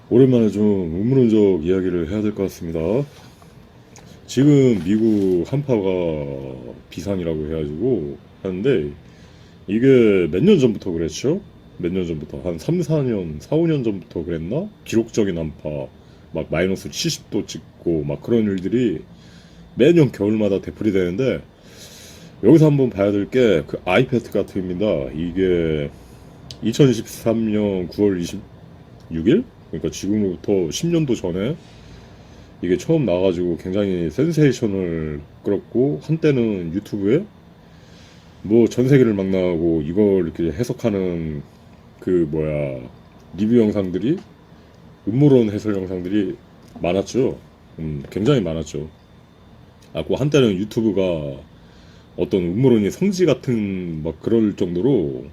오랜만에 좀 우물운적 이야기를 해야 될 것 같습니다. 지금 미국 한파가 비상이라고 해가지고 하는데 이게 몇 년 전부터 그랬죠? 몇 년 전부터 한 3, 4년, 4, 5년 전부터 그랬나? 기록적인 한파 막 마이너스 70도 찍고 막 그런 일들이 매년 겨울마다 되풀이 되는데 여기서 한번 봐야 될 게 그 아이패드 같은입니다. 이게 2023년 9월 26일? 그러니까 지금부터 10년도 전에 이게 처음 나와가지고 굉장히 센세이션을 끌었고 한때는 유튜브에 뭐 전 세계를 막 나가고 이걸 이렇게 해석하는 그 뭐야 리뷰 영상들이 음모론 해설 영상들이 많았죠. 굉장히 많았죠. 그 한때는 유튜브가 어떤 음모론이 성지 같은 막 그럴 정도로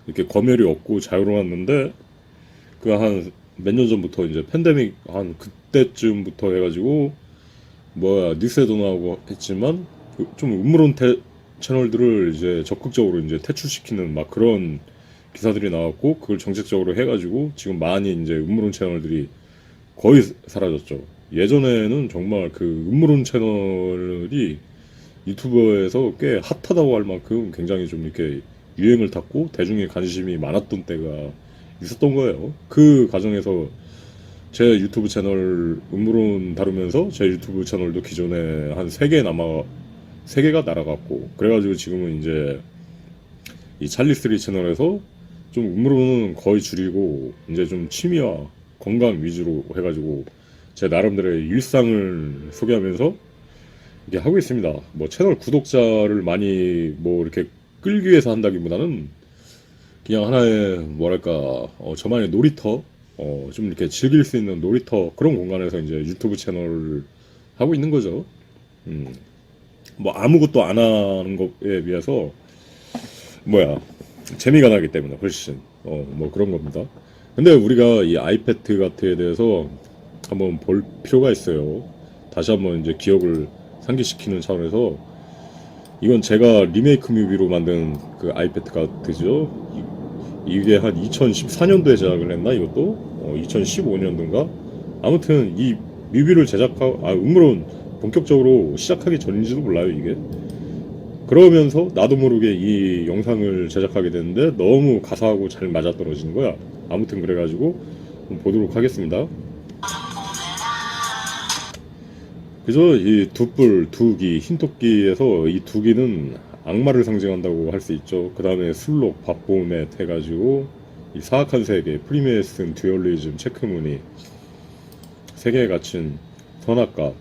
이렇게 검열이 없고 자유로웠는데 그 한 몇 년 전부터 이제 팬데믹 한 그때쯤부터 해가지고 뭐야 뉴스에도 나오고 했지만 그좀 음모론 채널들을 이제 적극적으로 이제 퇴출시키는 막 그런 기사들이 나왔고 그걸 정책적으로 해가지고 지금 많이 이제 음모론 채널들이 거의 사라졌죠. 예전에는 정말 그 음모론 채널이 유튜버에서 꽤 핫하다고 할 만큼 굉장히 좀 이렇게 유행을 탔고 대중의 관심이 많았던 때가 있었던 거예요. 그 과정에서 제 유튜브 채널 음모론 다루면서 제 유튜브 채널도 기존에 한 3개가 날아갔고 그래가지고 지금은 이제 이 찰리3 채널에서 좀 음모론은 거의 줄이고 이제 좀 취미와 건강 위주로 해가지고 제 나름대로의 일상을 소개하면서 이렇게 하고 있습니다. 뭐 채널 구독자를 많이 뭐 이렇게 끌기 위해서 한다기보다는 그냥 하나의 뭐랄까 저만의 놀이터 좀 이렇게 즐길 수 있는 놀이터 그런 공간에서 이제 유튜브 채널을 하고 있는 거죠. 뭐 아무것도 안 하는 것에 비해서 뭐야 재미가 나기 때문에 훨씬 뭐 그런 겁니다. 근데 우리가 이 아이패드 같은에 대해서 한번 볼 필요가 있어요. 다시 한번 이제 기억을 상기시키는 차원에서 이건 제가 리메이크 뮤비로 만든 그 아이패드 같으죠. 이게 한 2014년도에 제작을 했나 이것도 2015년도인가 아무튼 이 뮤비를 제작하고 음물론 본격적으로 시작하기 전인지도 몰라요 이게. 그러면서 나도 모르게 이 영상을 제작하게 됐는데 너무 가사하고 잘 맞아떨어지는 거야. 아무튼 그래가지고 보도록 하겠습니다. 그죠? 이 두 두기, 흰토끼에서 이 두기는 악마를 상징한다고 할 수 있죠. 그 다음에 술록, 밥보멧 해가지고 이 사악한 세계, 프리메이슨, 듀얼리즘, 체크무늬 세계에 갇힌 선악과.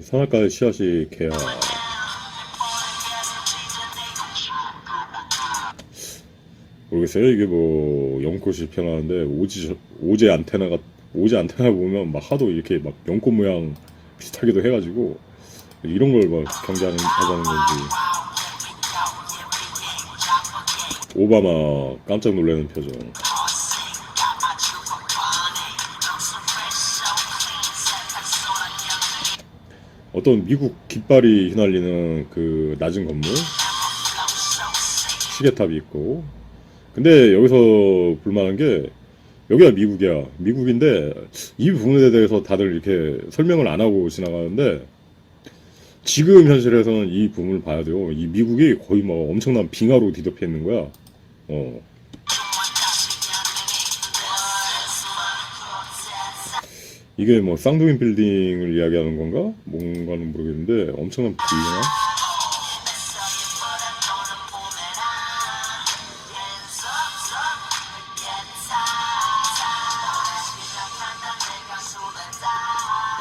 선악과의 씨앗이 개야. 모르겠어요. 이게 뭐 연꽃이 피어나는데 오지 안테나 보면 막 하도 이렇게 막 연꽃 모양 비슷하기도 해가지고 이런 걸 막 하자는 건지. 오바마 깜짝 놀라는 표정. 어떤 미국 깃발이 휘날리는 그 낮은 건물, 시계탑이 있고. 근데 여기서 불만한 게 여기가 미국이야. 미국인데 이 부분에 대해서 다들 이렇게 설명을 안 하고 지나가는데 지금 현실에서는 이 부분을 봐야 돼요. 이 미국이 거의 뭐 엄청난 빙하로 뒤덮여 있는 거야. 이게 뭐 쌍둥이 빌딩을 이야기하는 건가? 뭔가는 모르겠는데 엄청난 빙하.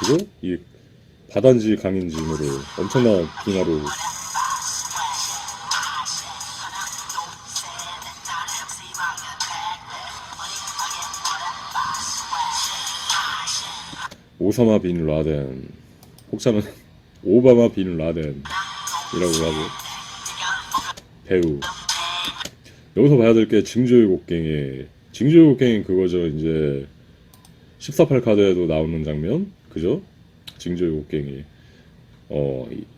그리고 이 바다인지 강인지 모를 엄청난 빙하로. 오사마 빈 라덴, 혹자는 오바마 빈 라덴이라고 하고 배우. 여기서 봐야 될 게 징조의 곡괭이. 징조의 곡괭이 그거죠. 이제 14팔 카드에도 나오는 장면, 그죠? 징조의 곡괭이.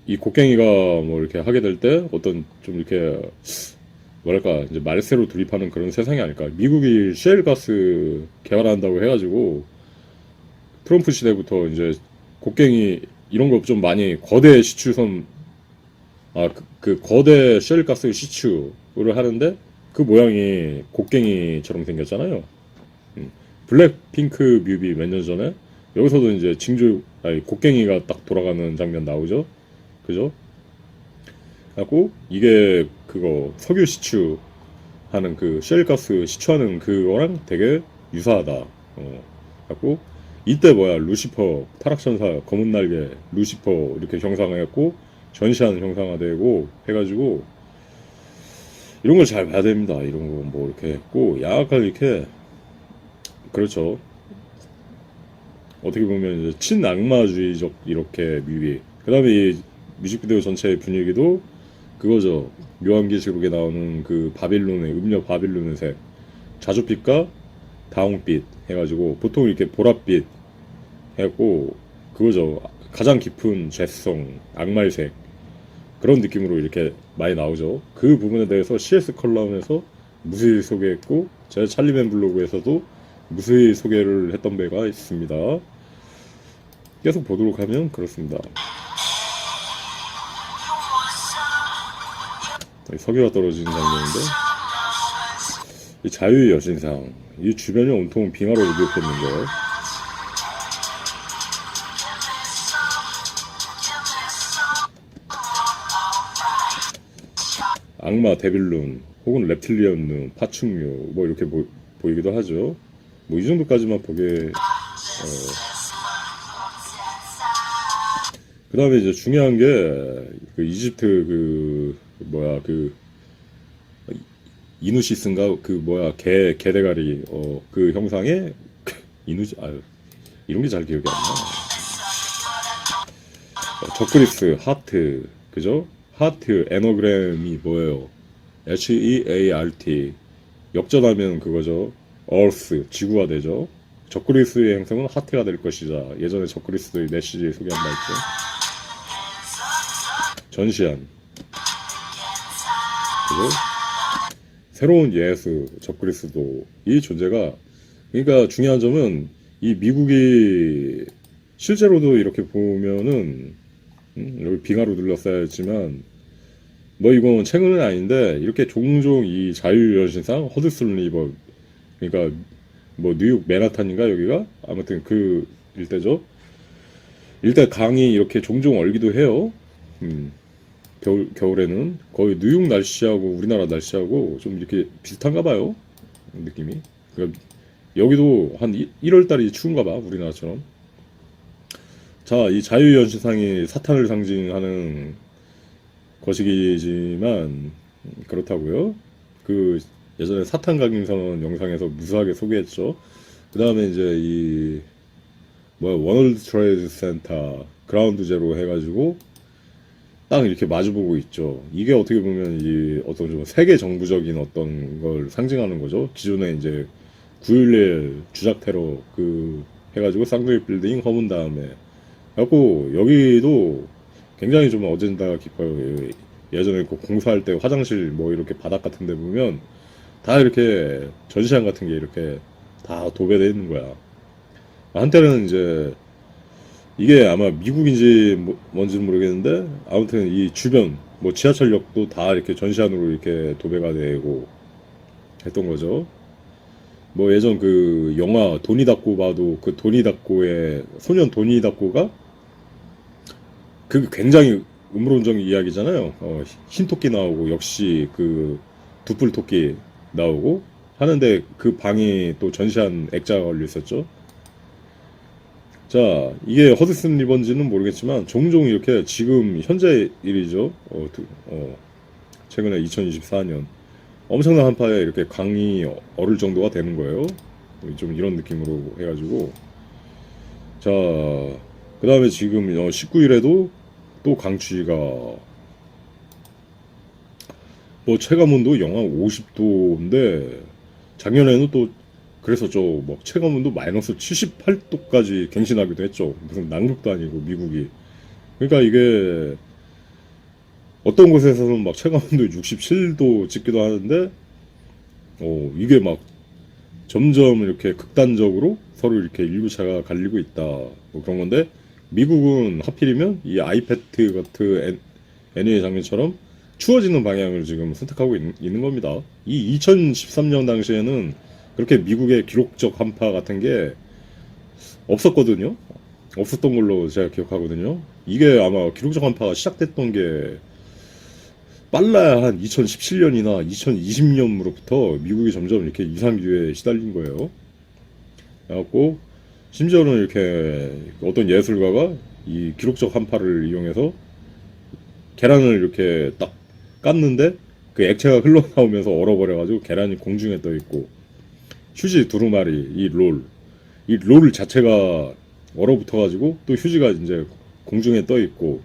이 곡괭이가 뭐 이렇게 하게 될 때 어떤 좀 이렇게 뭐랄까 이제 말세로 돌입하는 그런 세상이 아닐까. 미국이 셰일가스 개발한다고 해가지고 트럼프 시대부터 이제 곡괭이 이런 거 좀 많이 거대 시추선 그 거대 셰일가스 시추를 하는데 그 모양이 곡괭이처럼 생겼잖아요. 블랙핑크 뮤비 몇 년 전에 여기서도 이제 곡괭이가 딱 돌아가는 장면 나오죠. 그죠? 하고 이게 그거 석유 시추 하는 그 셰일가스 시추하는 그거랑 되게 유사하다. 하고 이때 루시퍼 타락천사 검은 날개 루시퍼 이렇게 형상화했고 전시한 형상화되고 해가지고 이런 걸 잘 봐야 됩니다. 이런 거 뭐 이렇게 했고 약간 이렇게 그렇죠. 어떻게 보면 이제 친악마주의적 이렇게 뮤비. 그 다음에 이 뮤직비디오 전체의 분위기도 그거죠. 묘한계시록에 나오는 그 바빌론의 음녀 바빌론의 색 자줏빛과 다홍빛 해가지고 보통 이렇게 보랏빛 해갖고 그거죠. 가장 깊은 재성 악말색 그런 느낌으로 이렇게 많이 나오죠. 그 부분에 대해서 CS 컬럼에서 무수히 소개했고 제 찰리맨 블로그에서도 무수히 소개를 했던 배가 있습니다. 계속 보도록 하면 그렇습니다. 석유가 떨어지는 장면인데 이 자유의 여신상 이 주변이 온통 빙하로 우겨있는데 악마 데빌룬 혹은 reptilian 눈 파충류 뭐 이렇게 보이기도 하죠. 뭐 이 정도까지만 보게 그 다음에 이제 중요한 게 그 이집트 그 이누시스인가 개 대가리 그 형상에 이누시 이런 게 잘 기억이 안 나. 적그리스 하트 그죠? 하트 에너그램이 뭐예요? HEART 역전하면 그거죠. Earth 지구가 되죠. 적그리스의 행성은 하트가 될 것이다. 예전에 적그리스의 내시지 소개한 바 있죠. 전시안 그죠? 새로운 예수 적그리스도 이 존재가 그러니까 중요한 점은 이 미국이 실제로도 이렇게 보면은 여기 빙하로 둘러싸여 있지만 뭐 이건 최근은 아닌데 이렇게 종종 이 자유여신상 허드슨 리버 그러니까 뭐 뉴욕 맨하탄인가 여기가 아무튼 그 일대죠. 일대 강이 이렇게 종종 얼기도 해요. 겨울에는 거의 뉴욕 날씨하고 우리나라 날씨하고 좀 이렇게 비슷한가 봐요. 느낌이. 그러니까 여기도 한 1월달이 추운가 봐 우리나라처럼. 자, 이 자유연신상이 사탄을 상징하는 거시기지만 그렇다고요. 그 예전에 사탄 강림선 영상에서 무수하게 소개했죠. 그 다음에 이제 이 워널드 트레이드 센터 그라운드 제로 해가지고 딱 이렇게 마주보고 있죠. 이게 어떻게 보면 이 어떤 좀 세계 정부적인 어떤 걸 상징하는 거죠. 기존에 이제 9.11 주작 테러 그 해가지고 쌍둥이 빌딩 허문 다음에 그래갖고 여기도 굉장히 좀 어젠다가 깊어요. 예전에 그 공사할 때 화장실 뭐 이렇게 바닥 같은 데 보면 다 이렇게 전시관 같은 게 이렇게 다 도배되어 있는 거야. 한때는 이제 이게 아마 미국인지 뭔지는 모르겠는데 아무튼 이 주변 뭐 지하철역도 다 이렇게 전시안으로 이렇게 도배가 되고 했던 거죠. 뭐 예전 그 영화 도니다코 봐도 그 도니다코의 소년 도니다코가 그 굉장히 음모론적 이야기잖아요. 흰 토끼 나오고 역시 그 두뿔 토끼 나오고 하는데 그 방이 또 전시한 액자가 걸려 있었죠. 자, 이게 허드슨 리번지는 모르겠지만 종종 이렇게 지금 현재 일이죠. 최근에 2024년 엄청난 한파에 이렇게 강이 얼을 정도가 되는 거예요. 좀 이런 느낌으로 해가지고 자, 그 다음에 지금 19일에도 또 강추위가 뭐 뭐 체감온도 영하 50도인데 작년에는 또 그랬었죠. 뭐 체감온도 마이너스 78도까지 갱신하기도 했죠. 무슨 남극도 아니고 미국이. 그러니까 이게 어떤 곳에서는 막 체감온도 67도 찍기도 하는데 이게 막 점점 이렇게 극단적으로 서로 이렇게 일교차가 갈리고 있다. 뭐 그런 건데 미국은 하필이면 이 아이패드 같은 애니의 장면처럼 추워지는 방향을 지금 선택하고 있는 겁니다. 이 2013년 당시에는 그렇게 미국의 기록적 한파 같은 게 없었거든요. 없었던 걸로 제가 기억하거든요. 이게 아마 기록적 한파가 시작됐던 게 빨라야 한 2017년이나 2020년으로부터 미국이 점점 이렇게 이상기후에 시달린 거예요. 그래갖고 심지어는 이렇게 어떤 예술가가 이 기록적 한파를 이용해서 계란을 이렇게 딱 깠는데 그 액체가 흘러나오면서 얼어버려가지고 계란이 공중에 떠있고 휴지 두루마리 이 롤 자체가 얼어붙어가지고 또 휴지가 이제 공중에 떠있고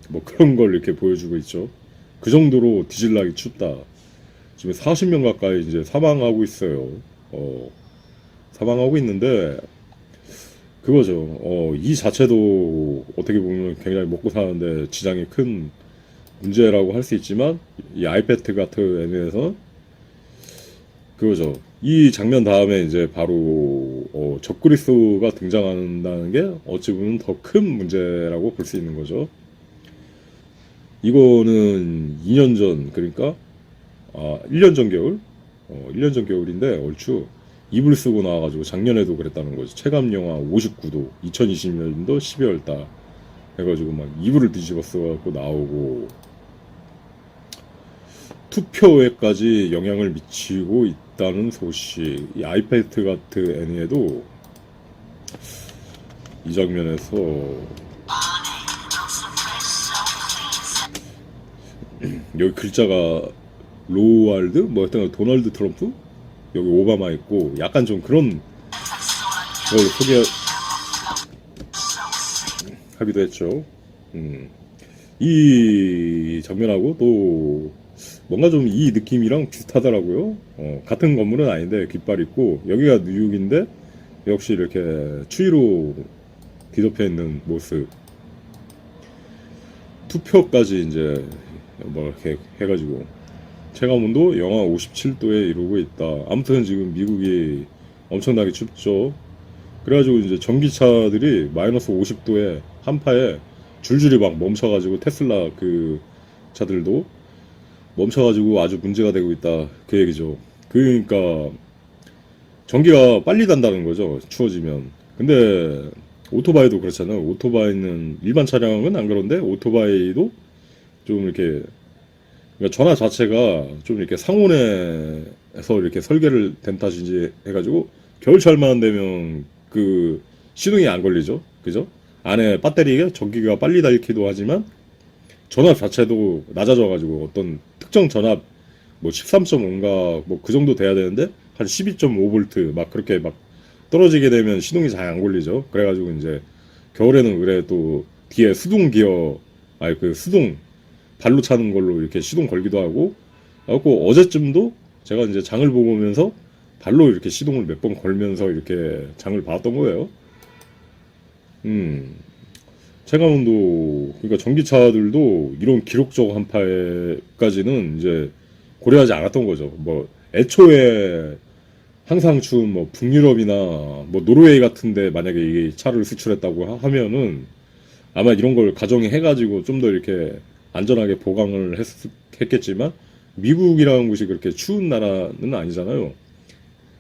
뭐 그런 걸 이렇게 보여주고 있죠. 그 정도로 뒤질나기 춥다. 지금 40명 가까이 이제 사망하고 있어요. 사망하고 있는데 그거죠. 이 자체도 어떻게 보면 굉장히 먹고 사는데 지장이 큰 문제라고 할 수 있지만 이 아이패드 같은 애니에서 그거죠. 이 장면 다음에 이제 바로 적그리스도가 등장한다는 게 어찌 보면 더 큰 문제라고 볼 수 있는 거죠. 이거는 2년 전, 그러니까 1년 전 겨울? 1년 전 겨울인데 얼추 이불 쓰고 나와가지고 작년에도 그랬다는 거죠. 체감 영하 59도 2020년도 12월 달 해가지고 막 이불을 뒤집어 써갖고 나오고 투표에까지 영향을 미치고 있다는 소식. 이 아이패드 같은 애니에도 이 장면에서 여기 글자가 로알드? 뭐 했던 거 도널드 트럼프? 여기 오바마 있고 약간 좀 그런 걸 소개하기도 했죠. 이 장면하고 또 뭔가 좀 이 느낌이랑 비슷하더라고요. 같은 건물은 아닌데 깃발 있고 여기가 뉴욕인데 역시 이렇게 추위로 뒤덮여 있는 모습. 투표까지 이제 뭐 이렇게 해가지고 체감온도 영하 57도에 이르고 있다. 아무튼 지금 미국이 엄청나게 춥죠. 그래가지고 이제 전기차들이 마이너스 50도에 한파에 줄줄이 막 멈춰가지고 테슬라 그 차들도 멈춰가지고 아주 문제가 되고 있다. 그 얘기죠. 그러니까 전기가 빨리 단다는 거죠. 추워지면. 근데 오토바이도 그렇잖아요. 오토바이는 일반 차량은 안 그런데 오토바이도 좀 이렇게 그러니까 전화 자체가 좀 이렇게 상온에서 이렇게 설계를 된 탓인지 해가지고 겨울철만 되면 그 시동이 안 걸리죠. 그죠? 안에 배터리가 전기가 빨리 닳기도 하지만 전압 자체도 낮아져가지고 어떤 특정 전압 뭐 13.5인가 뭐 그 정도 돼야 되는데 한 12.5V 막 그렇게 막 떨어지게 되면 시동이 잘 안 걸리죠. 그래가지고 이제 겨울에는 그래 또 뒤에 수동 기어 그 수동 발로 차는 걸로 이렇게 시동 걸기도 하고 그래갖고 어제쯤도 제가 이제 장을 보고 오면서 발로 이렇게 시동을 몇 번 걸면서 이렇게 장을 봤던 거예요. 체감온도 그러니까 전기차들도 이런 기록적 한파까지는 이제 고려하지 않았던 거죠. 뭐 애초에 항상 추운 뭐 북유럽이나 뭐 노르웨이 같은데 만약에 이 차를 수출했다고 하면은 아마 이런 걸 가정해가지고 좀 더 이렇게 안전하게 보강을 했겠지만 미국이라는 곳이 그렇게 추운 나라는 아니잖아요.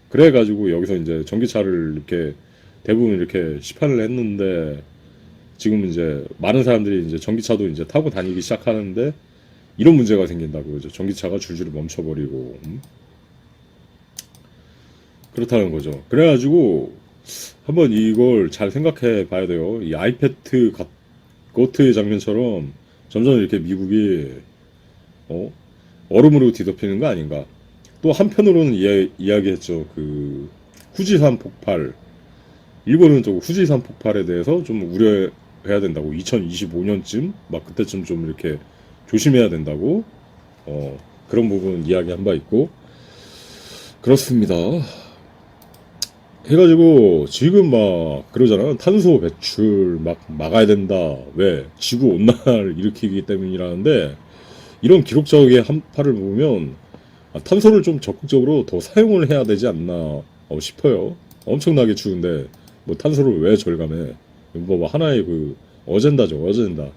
그래가지고 여기서 이제 전기차를 이렇게 대부분 이렇게 시판을 했는데 지금 이제 많은 사람들이 이제 전기차도 이제 타고 다니기 시작하는데 이런 문제가 생긴다고 그러죠. 전기차가 줄줄이 멈춰버리고 그렇다는 거죠. 그래가지고 한번 이걸 잘 생각해 봐야 돼요. 이 아이패드 고트의 장면처럼 점점 이렇게 미국이 얼음으로 뒤덮이는 거 아닌가. 또 한편으로는 이야기했죠. 그 후지산 폭발. 일본은 또 후지산 폭발에 대해서 좀 우려해야 된다고. 2025년쯤 막 그때쯤 좀 이렇게 조심해야 된다고. 그런 부분 이야기한 바 있고 그렇습니다. 해가지고 지금 막 그러잖아요. 탄소 배출 막 막아야 된다. 왜? 지구 온난화를 일으키기 때문이라는데 이런 기록적의 한파를 보면 탄소를 좀 적극적으로 더 사용을 해야 되지 않나 싶어요. 엄청나게 추운데 뭐 탄소를 왜 절감해? 뭐 하나의 그 어젠다죠, 어젠다.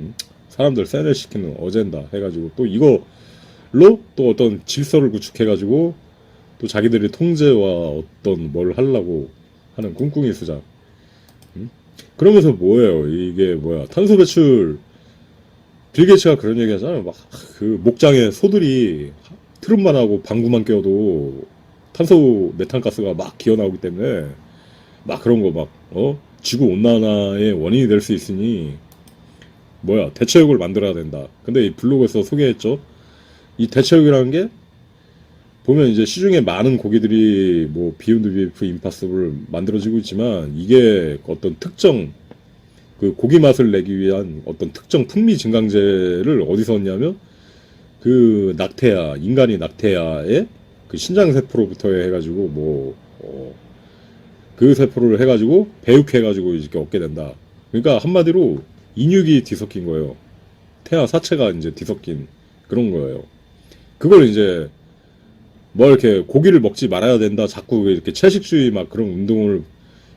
응? 사람들 세뇌시키는 어젠다 해가지고 또 이걸로 또 어떤 질서를 구축해가지고 또 자기들의 통제와 어떤 뭘 하려고 하는 꿍꿍이 수작. 응? 그러면서 뭐예요? 이게 뭐야? 탄소 배출 빌 게이츠가 그런 얘기 하잖아요. 막 그 목장에 소들이 트름만 하고 방구만 껴도 탄소 메탄가스가 막 기어나오기 때문에 막 그런 거 막 지구 온난화의 원인이 될 수 있으니 뭐야 대체육을 만들어야 된다. 근데 이 블로그에서 소개했죠. 이 대체육이라는 게 보면 이제 시중에 많은 고기들이 뭐 비욘드 비프, 임파서블 만들어지고 있지만 이게 어떤 특정 그 고기 맛을 내기 위한 어떤 특정 풍미 증강제를 어디서 얻냐면 그 낙태아, 인간이 낙태아의 그 신장 세포로부터 해가지고 그 세포를 해가지고 배육해가지고 이렇게 얻게 된다. 그러니까 한마디로 인육이 뒤섞인 거예요. 태아 사체가 이제 뒤섞인 그런 거예요. 그걸 이제 뭐 이렇게 고기를 먹지 말아야 된다. 자꾸 이렇게 채식주의 막 그런 운동을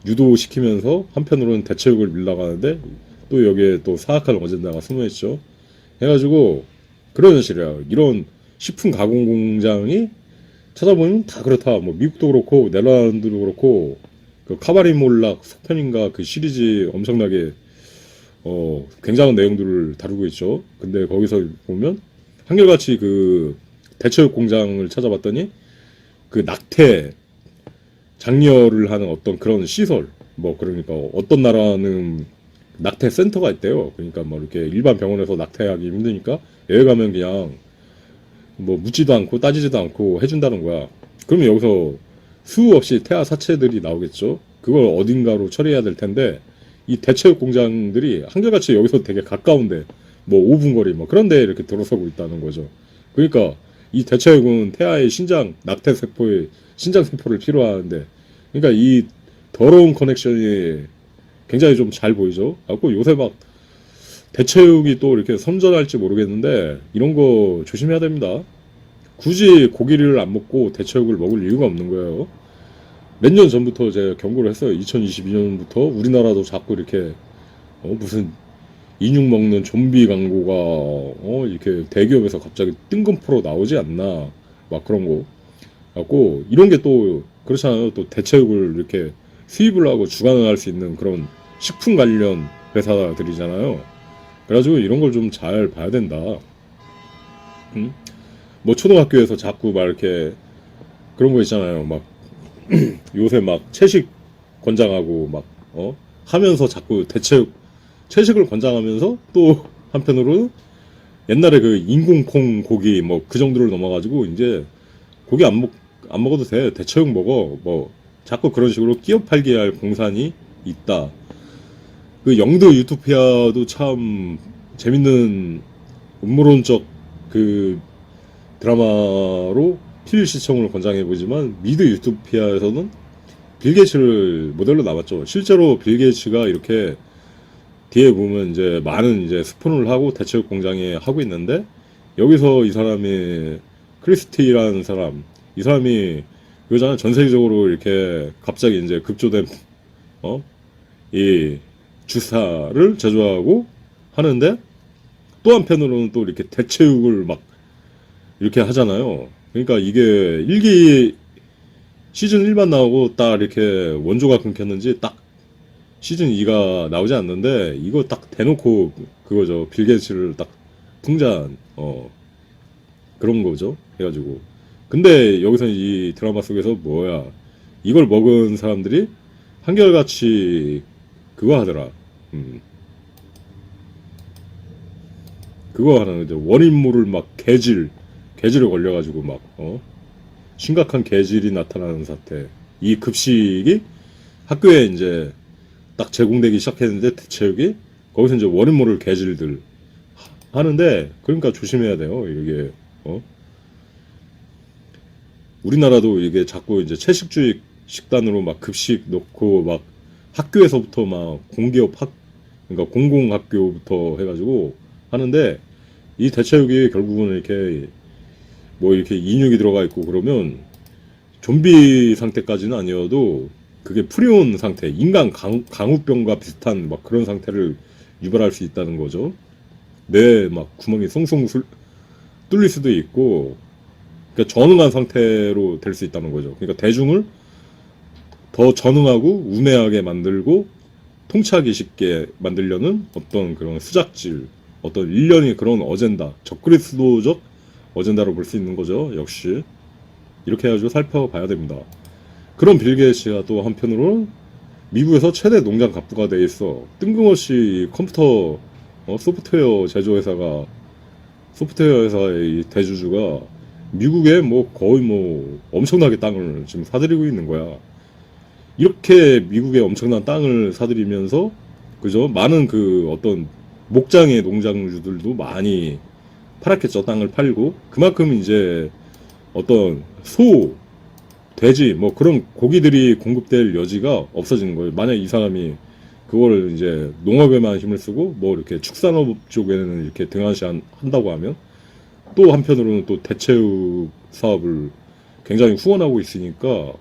유도시키면서 한편으로는 대체육을 밀라가는데 또 여기에 또 사악한 어젠다가 숨어있죠. 해가지고 그런 현실이야. 이런 식품 가공 공장이 찾아보면 다 그렇다. 뭐 미국도 그렇고 네덜란드도 그렇고 그 카바리몰락 속편인가 그 시리즈 엄청나게 굉장한 내용들을 다루고 있죠. 근데 거기서 보면 한결같이 그 대체육 공장을 찾아봤더니 그 낙태 장려를 하는 어떤 그런 시설 뭐 그러니까 어떤 나라는 낙태 센터가 있대요. 그러니까 뭐 이렇게 일반 병원에서 낙태하기 힘드니까 여기 가면 그냥 뭐 묻지도 않고 따지지도 않고 해준다는 거야. 그러면 여기서 수없이 태아 사체들이 나오겠죠. 그걸 어딘가로 처리해야 될 텐데 이 대체육 공장들이 한결같이 여기서 되게 가까운데 뭐 5분 거리 뭐 그런데 이렇게 들어서고 있다는 거죠. 그러니까 이 대체육은 태아의 신장 낙태 세포의 신장 세포를 필요하는데 그러니까 이 더러운 커넥션이 굉장히 좀 잘 보이죠. 갖고 요새 막 대체육이 또 이렇게 선전할지 모르겠는데 이런 거 조심해야 됩니다. 굳이 고기를 안 먹고 대체육을 먹을 이유가 없는 거예요. 몇 년 전부터 제가 경고를 했어요. 2022년부터 우리나라도 자꾸 이렇게 무슨 인육 먹는 좀비 광고가 이렇게 대기업에서 갑자기 뜬금포로 나오지 않나 막 그런 거 갖고 이런 게 또 그렇잖아요. 또 대체육을 이렇게 수입을 하고 주관을 할 수 있는 그런 식품 관련 회사들이잖아요. 그래가지고 이런 걸 좀 잘 봐야 된다. 응? 뭐 초등학교에서 자꾸 막 이렇게 그런 거 있잖아요. 막 요새 막 채식 권장하고 막 하면서 자꾸 대체육 채식을 권장하면서 또 한편으로 옛날에 그 인공콩 고기 뭐 그 정도를 넘어가지고 이제 고기 안 먹어도 돼. 대체육 먹어. 뭐 자꾸 그런 식으로 끼어 팔게 할 공산이 있다. 그 영드 유토피아도 참 재밌는 음모론적 그 드라마로 필 시청을 권장해보지만 미드 유토피아에서는 빌 게이츠를 모델로 나왔죠. 실제로 빌 게이츠가 이렇게 뒤에 보면 이제 많은 이제 스폰을 하고 대체육 공장에 하고 있는데 여기서 이 사람이 크리스티라는 사람 이 사람이 그거잖아. 전 세계적으로 이렇게 갑자기 이제 급조된 이 주사를 제조하고 하는데 또 한편으로는 또 이렇게 대체육을 막 이렇게 하잖아요. 그러니까 이게 1기 시즌 1만 나오고 딱 이렇게 원조가 끊겼는지 딱 시즌 2가 나오지 않는데 이거 딱 대놓고 그거죠. 빌 게이츠를 딱 풍자한 그런 거죠. 해가지고 근데 여기서 이 드라마 속에서 뭐야 이걸 먹은 사람들이 한결같이 그거 하더라. 그거 하는 거죠. 원인 모를 막 개질에 걸려가지고 막 심각한 개질이 나타나는 사태. 이 급식이 학교에 이제 딱 제공되기 시작했는데 대체육이 거기서 이제 원인 모를 개질들 하는데 그러니까 조심해야 돼요. 이게 우리나라도 이게 자꾸 이제 채식주의 식단으로 막 급식 넣고 막 학교에서부터 막 공기업 그러니까 공공학교부터 해가지고 하는데 이 대체육이 결국은 이렇게 뭐 이렇게 인육이 들어가 있고 그러면 좀비 상태까지는 아니어도 그게 프리온 상태, 인간 강우병과 비슷한 막 그런 상태를 유발할 수 있다는 거죠. 뇌에 막 구멍이 송송 뚫릴 수도 있고, 그러니까 전응한 상태로 될 수 있다는 거죠. 그러니까 대중을 더 전응하고 우매하게 만들고 통치하기 쉽게 만들려는 어떤 그런 수작질, 어떤 일련의 그런 어젠다, 적그리스도적 어젠다로 볼 수 있는 거죠. 역시 이렇게 해가지고 살펴봐야 됩니다. 그런 빌 게이츠가 또 한편으로 미국에서 최대 농장 갑부가 돼 있어. 뜬금없이 컴퓨터 소프트웨어 제조회사가 소프트웨어 회사의 대주주가 미국에 뭐 거의 뭐 엄청나게 땅을 지금 사들이고 있는 거야. 이렇게 미국에 엄청난 땅을 사들이면서 그죠? 많은 그 어떤 목장의 농장주들도 많이 팔았겠죠. 땅을 팔고 그만큼 이제 어떤 소, 돼지 뭐 그런 고기들이 공급될 여지가 없어지는 거예요. 만약 이 사람이 그거를 이제 농업에만 힘을 쓰고 뭐 이렇게 축산업 쪽에는 이렇게 등한시 한다고 하면 또 한편으로는 또 대체육 사업을 굉장히 후원하고 있으니까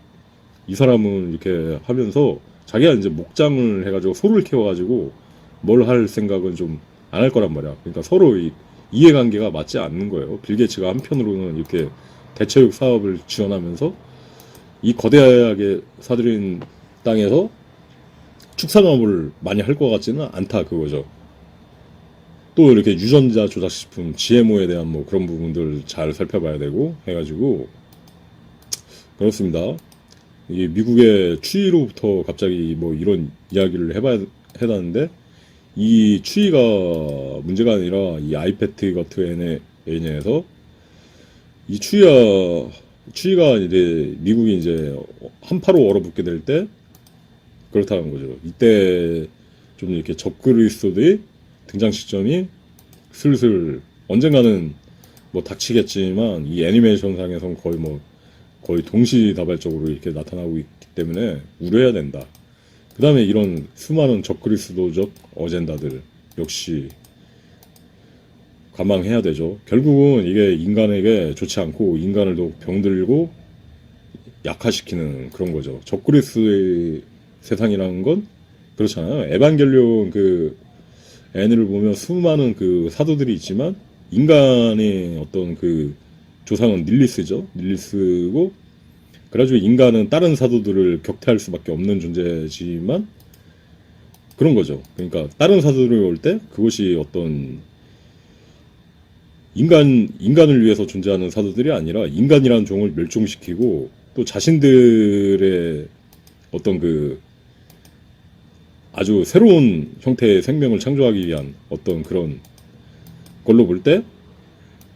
이 사람은 이렇게 하면서 자기가 이제 목장을 해가지고 소를 키워가지고 뭘 할 생각은 좀 안 할 거란 말이야. 그러니까 서로 이해관계가 맞지 않는 거예요. 빌 게이츠가 한편으로는 이렇게 대체육 사업을 지원하면서 이 거대하게 사들인 땅에서 축산업을 많이 할 것 같지는 않다 그거죠. 또 이렇게 유전자 조작식품 GMO에 대한 뭐 그런 부분들 잘 살펴봐야 되고 해가지고 그렇습니다. 이게 미국의 추위로부터 갑자기 뭐 이런 이야기를 해봤는데 이 추위가 문제가 아니라 이 아이패트 같은 애에 인해서 이 추위가 이제 미국이 이제 한파로 얼어붙게 될 때 그렇다는 거죠. 이때 좀 이렇게 적그리스도의 등장 시점이 슬슬 언젠가는 뭐 닥치겠지만 이 애니메이션상에선 거의 동시다발적으로 이렇게 나타나고 있기 때문에 우려해야 된다. 그 다음에 이런 수많은 적그리스도적 어젠다들 역시 감망해야 되죠. 결국은 이게 인간에게 좋지 않고 인간을 더 병들고 약화시키는 그런 거죠. 적그리스의 세상이라는 건 그렇잖아요. 에반겔리온 그 애니를 보면 수많은 그 사도들이 있지만 인간의 어떤 그 조상은 닐리스죠. 닐리스고 그래가지고 인간은 다른 사도들을 격퇴할 수밖에 없는 존재지만 그런 거죠. 그러니까 다른 사도들이 올 때 그것이 어떤 인간을 위해서 존재하는 사도들이 아니라 인간이라는 종을 멸종시키고 또 자신들의 어떤 그 아주 새로운 형태의 생명을 창조하기 위한 어떤 그런 걸로 볼 때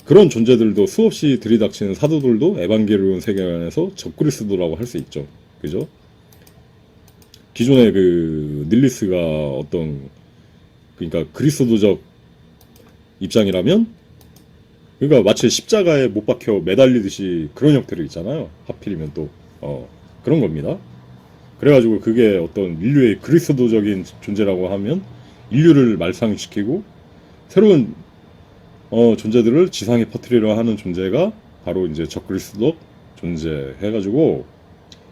그런 존재들도 수없이 들이닥치는 사도들도 에반게리온 세계관에서 적그리스도라고 할 수 있죠. 그죠? 기존의 그 닐리스가 어떤 그러니까 그리스도적 입장이라면 그러니까 마치 십자가에 못 박혀 매달리듯이 그런 형태로 있잖아요. 하필이면 또 그런 겁니다. 그래가지고 그게 어떤 인류의 그리스도적인 존재라고 하면 인류를 말상시키고 새로운 존재들을 지상에 퍼뜨리려 하는 존재가 바로 이제 적그리스도 존재 해가지고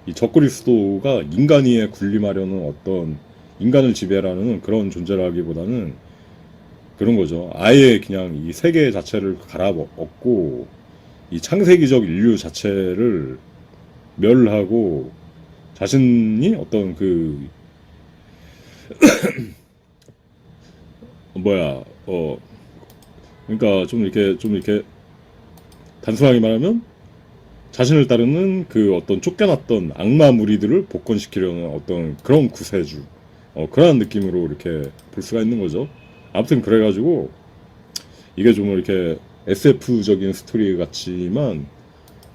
이 적그리스도가 인간위에 군림하려는 어떤 인간을 지배하는 그런 존재라기보다는 그런 거죠. 아예 그냥 이 세계 자체를 갈아엎고 이 창세기적 인류 자체를 멸하고 자신이 어떤 그 그러니까 좀 이렇게 단순하게 말하면 자신을 따르는 그 어떤 쫓겨났던 악마 무리들을 복권시키려는 어떤 그런 구세주 그런 느낌으로 이렇게 볼 수가 있는 거죠. 아무튼 그래가지고 이게 좀 이렇게 SF적인 스토리 같지만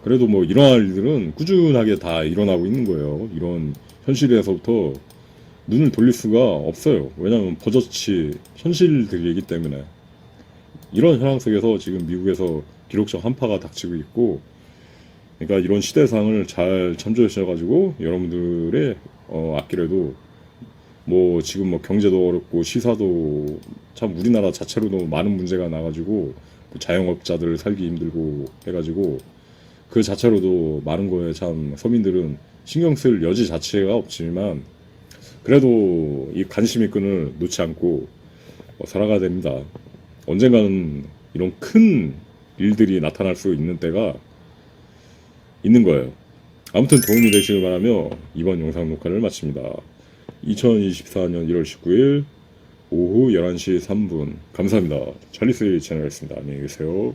그래도 뭐 일어날 일들은 꾸준하게 다 일어나고 있는 거예요. 이런 현실에서부터 눈을 돌릴 수가 없어요. 왜냐하면 버젓이 현실들이기 때문에. 이런 현황 속에서 지금 미국에서 기록적 한파가 닥치고 있고 그러니까 이런 시대상을 잘 참조하셔가지고 여러분들의 앞길에도 뭐 지금 뭐 경제도 어렵고 시사도 참 우리나라 자체로도 많은 문제가 나가지고 뭐 자영업자들 살기 힘들고 해가지고 그 자체로도 많은 거에 참 서민들은 신경 쓸 여지 자체가 없지만 그래도 이 관심의 끈을 놓지 않고 살아가야 됩니다. 언젠가는 이런 큰 일들이 나타날 수 있는 때가 있는 거예요. 아무튼 도움이 되시길 바라며 이번 영상 녹화를 마칩니다. 2024년 1월 19일 오후 11시 3분 감사합니다. 찰리스의 채널이었습니다. 안녕히 계세요.